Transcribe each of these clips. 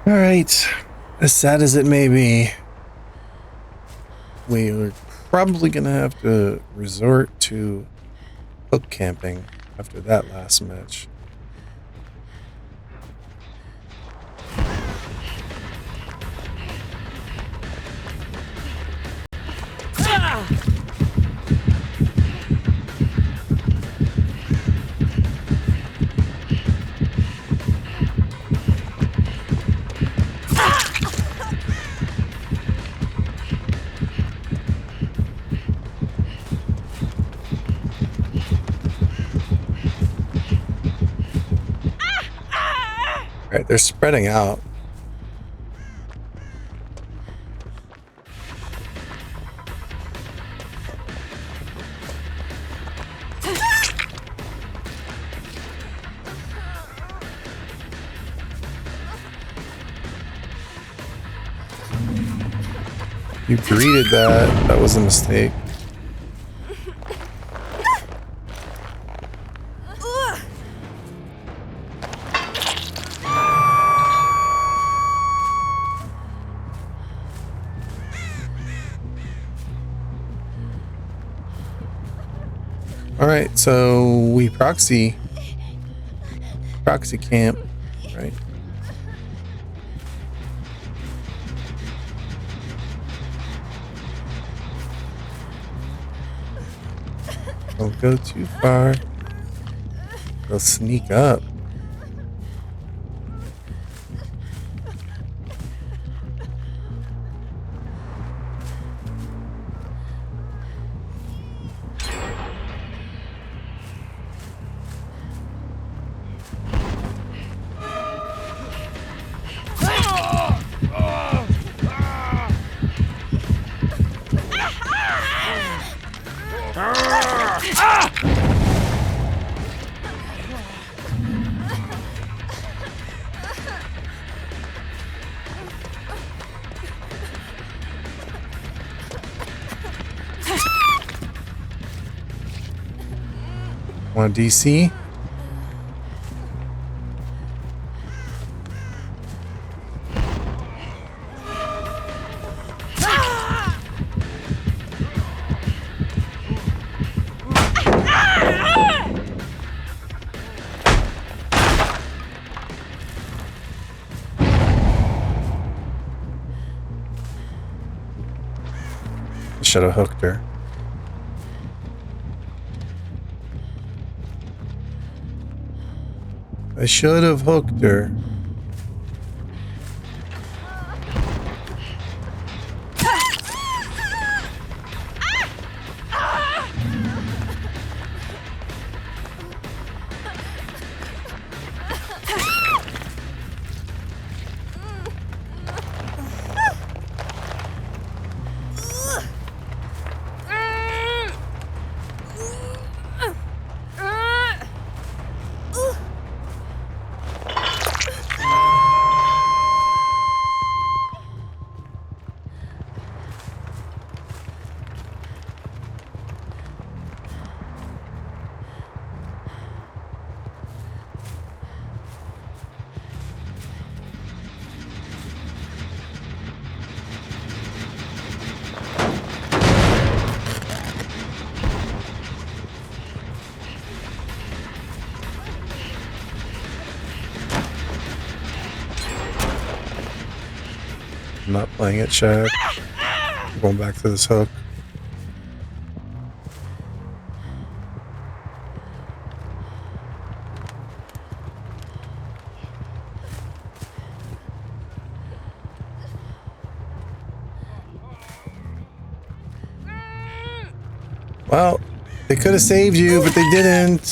All right, as sad as it may be, we are probably gonna have to resort to hook camping after that last match. All right, they're spreading out. You greeted that. That was a mistake. All right, so we proxy camp, right? Don't go too far. They'll sneak up. Want DC? Should have hooked her. I should have hooked her. I'm not playing it, Chad. I'm going back to this hook. Well, they could have saved you, but they didn't.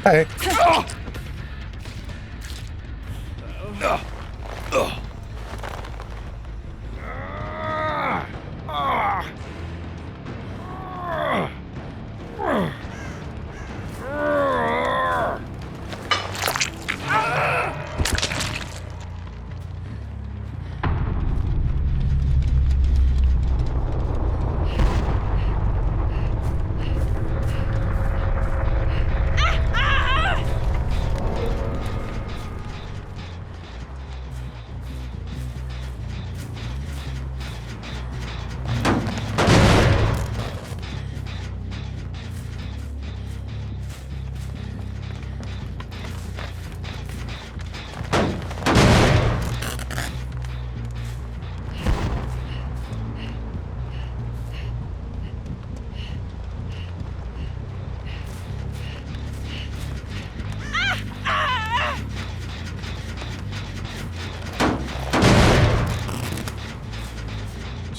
Hi.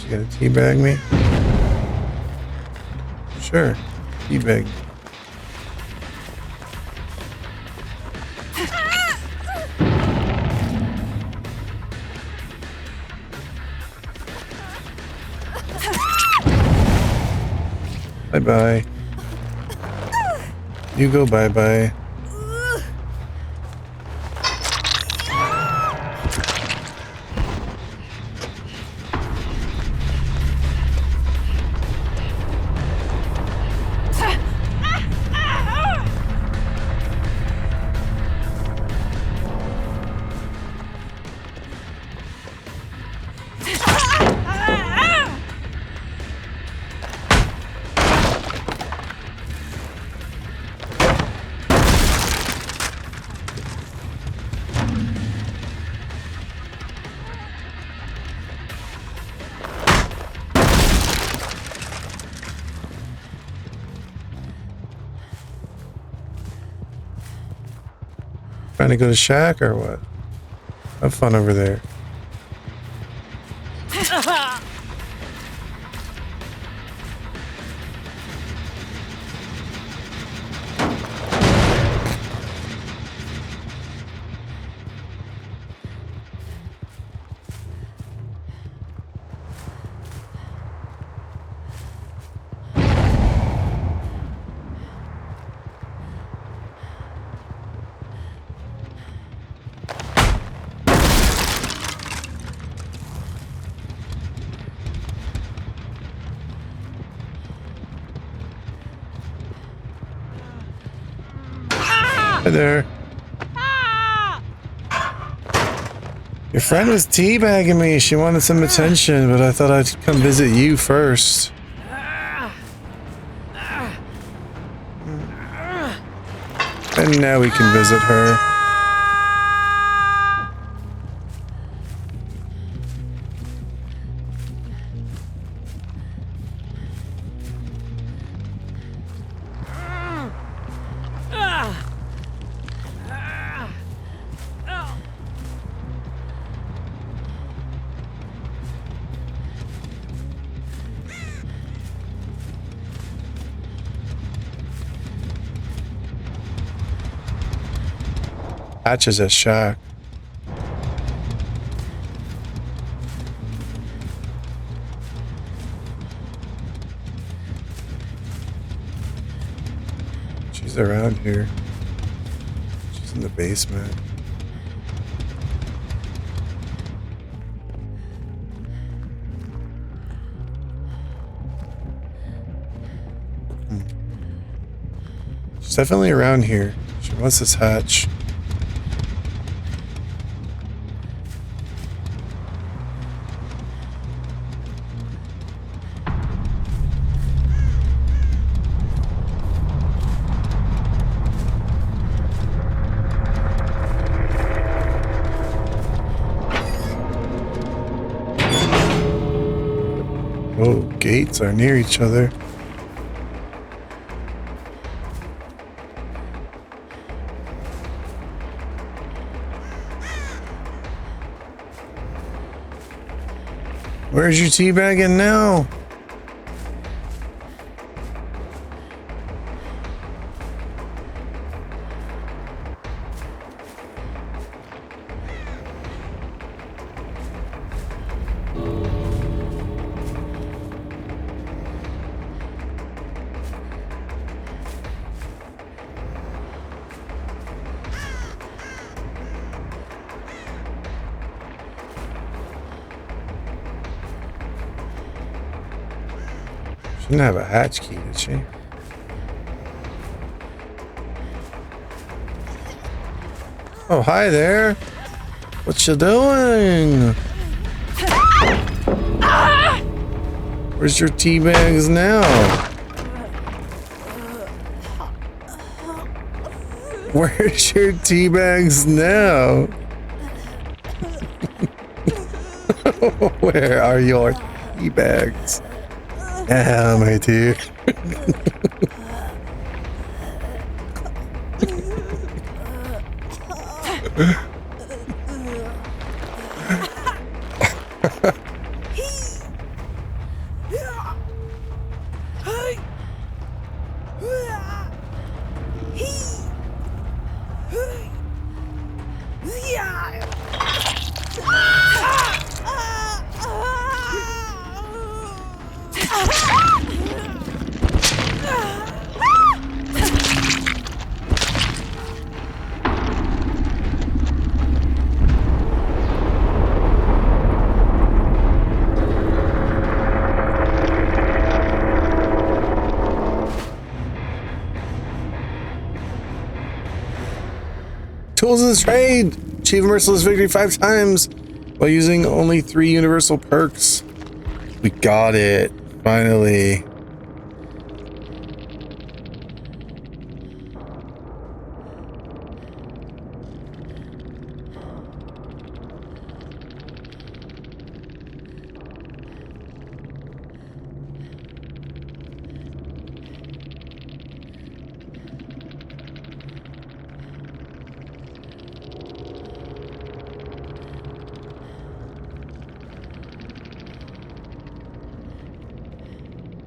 You gonna teabag me? Sure, teabag. Bye-bye. You go bye-bye. Trying to go to Shack or what? Have fun over there. Hi there. Your friend was teabagging me. She wanted some attention, but I thought I'd come visit you first. And now we can visit her. Patches at Shack. She's around here. She's in the basement. definitely around here. What's this hatch? Oh, gates are near each other. Where's your teabagging now? She didn't have a hatch key, did she? Oh, hi there. What you doing? Where's your tea bags now? Where's your tea bags now? Where are your tea bags? Yeah, my dear. Tools in the trade! Achieve a merciless victory 5 times while using only 3 universal perks. We got it. Finally.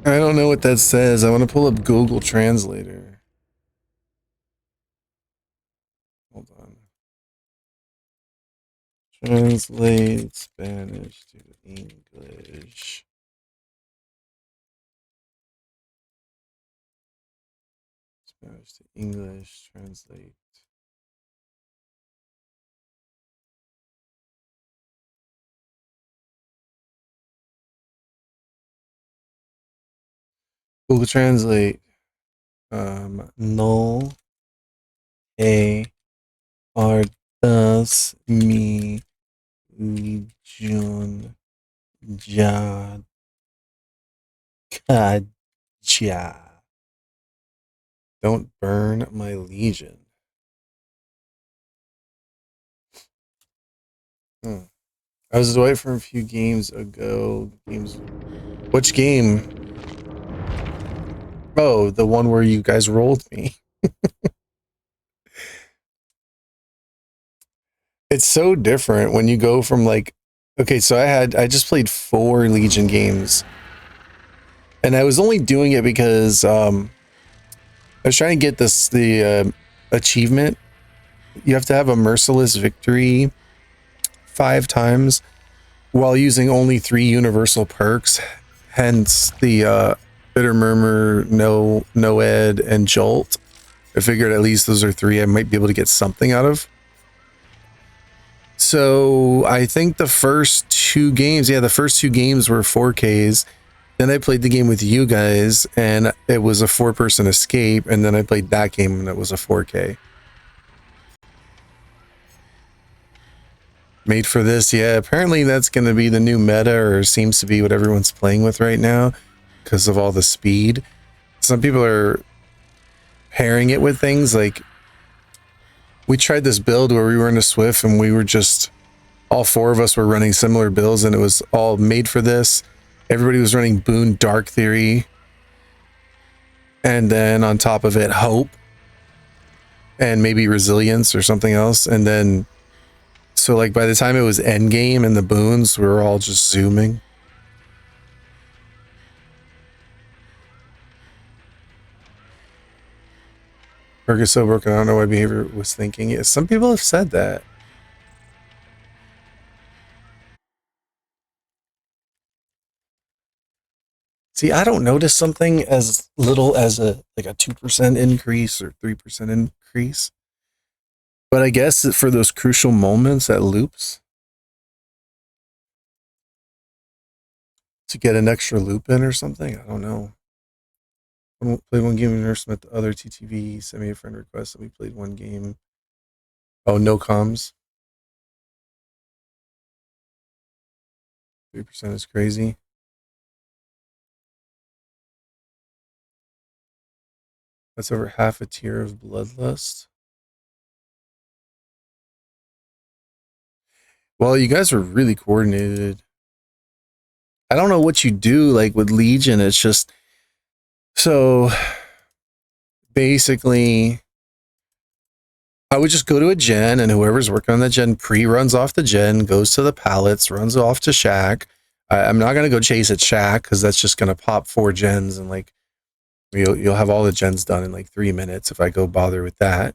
I don't know what that says. I want to pull up Google Translator. Hold on. Translate Spanish to English. Spanish to English. Translate. Google Translate. No ardas mi legion ya kaja. Don't burn my legion. I was away from a few games ago. Which game? Oh, the one where you guys rolled me. It's so different when you go from like, okay, so I just played 4 Legion games, and I was only doing it because I was trying to get the achievement. You have to have a merciless victory 5 times while using only 3 universal perks, hence the Bitter Murmur, Noed, and Jolt. I figured at least those are 3 I might be able to get something out of. So I think the first 2 games, yeah, the first 2 games were 4Ks. Then I played the game with you guys, and it was a 4-person escape, and then I played that game, and it was a 4K. Made for this, yeah. Apparently that's going to be the new meta, or seems to be what everyone's playing with right now because of all the speed. Some people are pairing it with things like, we tried this build where we were in a Swift, and we were just, all 4 of us were running similar builds, and it was all made for this. Everybody was running Boone Dark Theory, and then on top of it, Hope, and maybe Resilience or something else. And then, so like by the time it was Endgame and the Boons, we were all just zooming. Berg is so broken, I don't know what behavior was thinking. Yeah, some people have said that. See, I don't notice something as little as a 2% increase or 3% increase. But I guess for those crucial moments that loops, to get an extra loop in or something, I don't know. I played one game in Nurse met the other TTV, sent me a friend request, and we played one game. Oh, no comms. 3% is crazy. That's over half a tier of Bloodlust. Well, you guys are really coordinated. I don't know what you do like with Legion. It's just, so basically I would just go to a gen, and whoever's working on the gen pre-runs off the gen, goes to the pallets, runs off to Shack. I'm not going to go chase at Shack because that's just going to pop 4 gens, and like you'll have all the gens done in like 3 minutes if I go bother with that.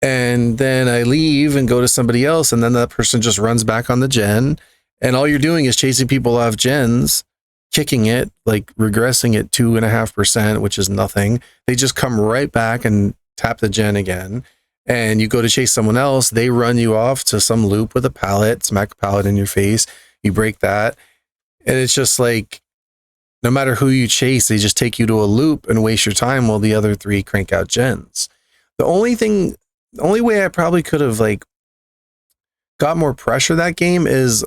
And then I leave and go to somebody else, and then that person just runs back on the gen, and all you're doing is chasing people off gens, kicking it, like regressing at 2.5%, which is nothing. They just come right back and tap the gen again, and you go to chase someone else. They run you off to some loop with a pallet, smack a pallet in your face. You break that, and it's just like, no matter who you chase, they just take you to a loop and waste your time while the other 3 crank out gens. The only way I probably could have like got more pressure that game is,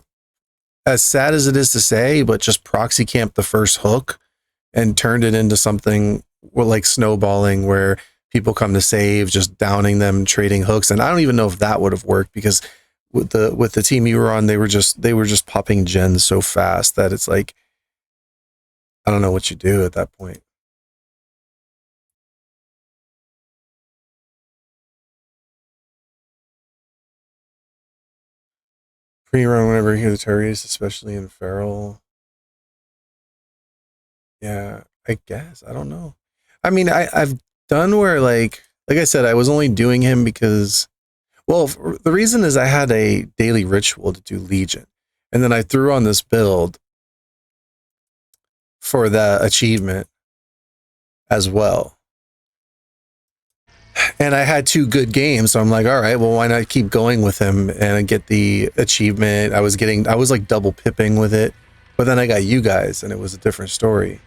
as sad as it is to say, but just proxy camp the first hook and turned it into something like snowballing, where people come to save, just downing them, trading hooks. And I don't even know if that would have worked, because with the team you were on, they were just popping gens so fast that it's like, I don't know what you do at that point. Pre-run whenever you hear the terrorists, especially in Feral. Yeah, I guess. I don't know. I mean, I've done where like I said, I was only doing him because, well, the reason is I had a daily ritual to do Legion, and then I threw on this build for the achievement as well. And I had 2 good games, so I'm like, all right, well, why not keep going with him and get the achievement? I was like double pipping with it, but then I got you guys, and it was a different story.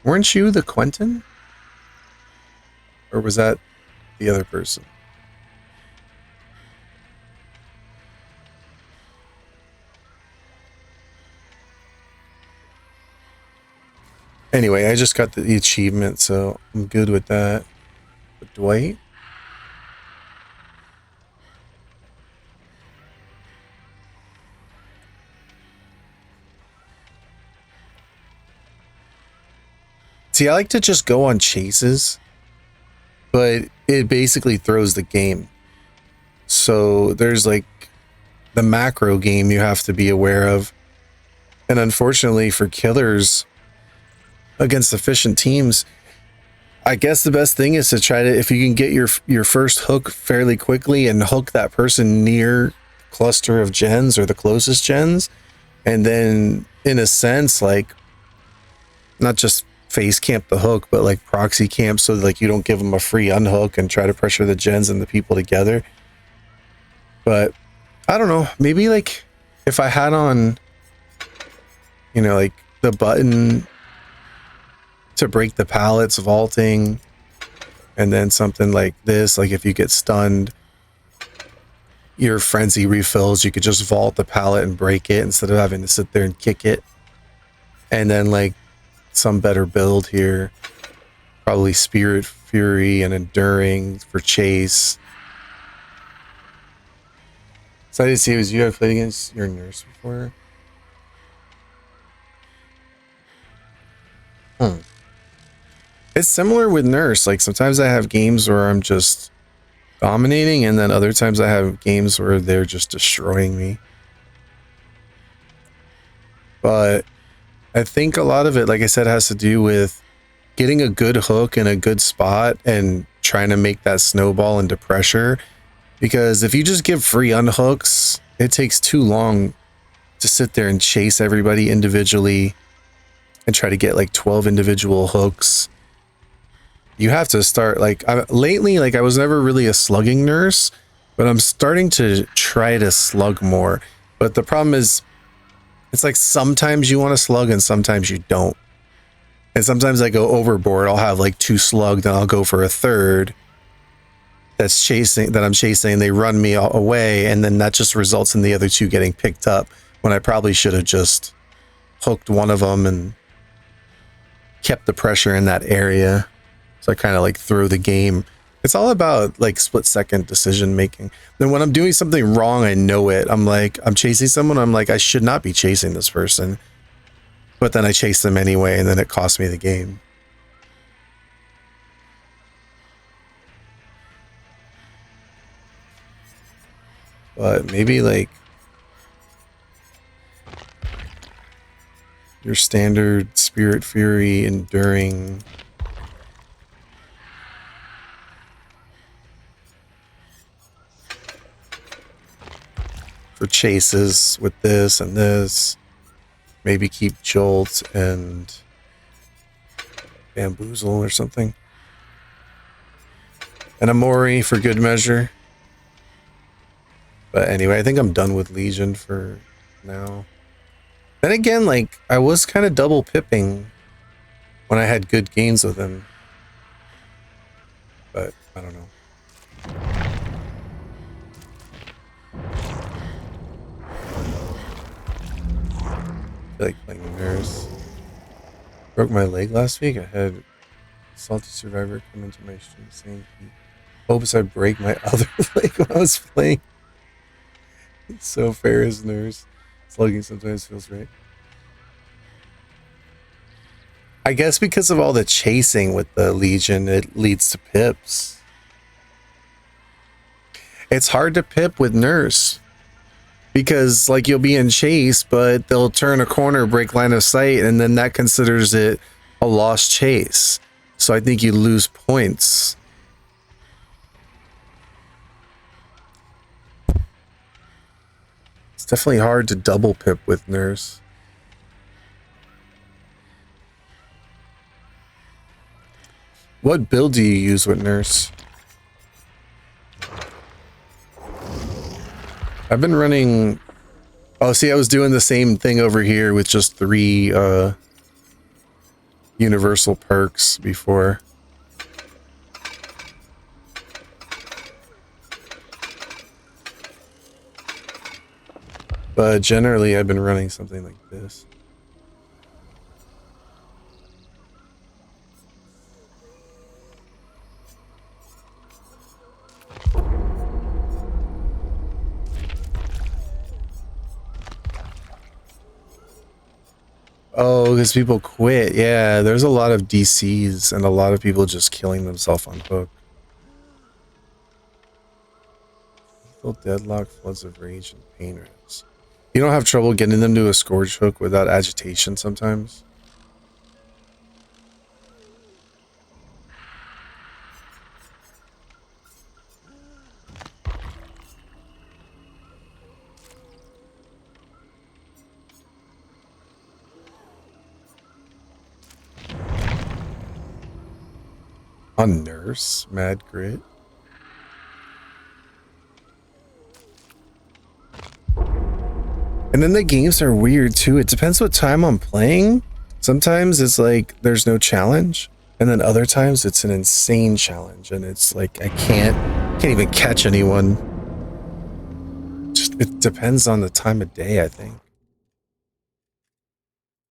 Weren't you the Quentin? Or was that the other person? Anyway, I just got the achievement, so I'm good with that. But Dwight? See, I like to just go on chases, but it basically throws the game. So there's like the macro game you have to be aware of. And unfortunately for killers against efficient teams, I guess the best thing is to try to, if you can get your first hook fairly quickly and hook that person near cluster of gens or the closest gens, and then in a sense, like, not just face camp the hook, but like proxy camp, so like you don't give them a free unhook and try to pressure the gens and the people together. But I don't know, maybe like if I had on You know, like the button to break the pallets vaulting, and then something like this, like if you get stunned, your frenzy refills, you could just vault the pallet and break it instead of having to sit there and kick it. And then like some better build here, probably Spirit Fury and Enduring for chase. So I didn't see, was you have played against your nurse before? It's similar with nurse. Like sometimes I have games where I'm just dominating, and then other times I have games where they're just destroying me. But I think a lot of it, like I said, has to do with getting a good hook in a good spot and trying to make that snowball into pressure. Because if you just give free unhooks, it takes too long to sit there and chase everybody individually and try to get like 12 individual hooks. You have to start like lately, like I was never really a slugging nurse, but I'm starting to try to slug more. But the problem is, it's like sometimes you want to slug and sometimes you don't. And sometimes I go overboard. I'll have like 2 slugged and I'll go for a third I'm chasing, and they run me away, and then that just results in the other 2 getting picked up when I probably should have just hooked one of them and kept the pressure in that area. So I kind of like throw the game. It's all about like split-second decision making. Then when I'm doing something wrong, I know it. I'm like, I'm chasing someone, I'm like, I should not be chasing this person. But then I chase them anyway, and then it costs me the game. But maybe like your standard Spirit Fury, Enduring. For chases with this and this. Maybe keep Jolt and Bamboozle or something. And Amori for good measure. But anyway, I think I'm done with Legion for now. Then again, like, I was kind of double pipping when I had good games with him. But, I don't know. I feel like playing nurse. Broke my leg last week. I had Salty Survivor come into my stream saying he hopes I break my other leg when I was playing. It's so fair as nurse. Slugging sometimes feels right. I guess because of all the chasing with the Legion, it leads to pips. It's hard to pip with nurse. Because like you'll be in chase, but they'll turn a corner, break line of sight, and then that considers it a lost chase. So I think you lose points. It's definitely hard to double pip with nurse. What build do you use with nurse? I've been running... Oh, see, I was doing the same thing over here with just 3 universal perks before. But generally, I've been running something like this. Oh, because people quit. Yeah, there's a lot of DCs and a lot of people just killing themselves on hook. Lethal Deadlock, Floods of Rage, and Pain Raps. You don't have trouble getting them to a Scourge hook without agitation sometimes? On Nurse, Mad Grit. And then the games are weird too. It depends what time I'm playing. Sometimes it's like there's no challenge, and then other times it's an insane challenge, and it's like I can't even catch anyone. Just it depends on the time of day, I think.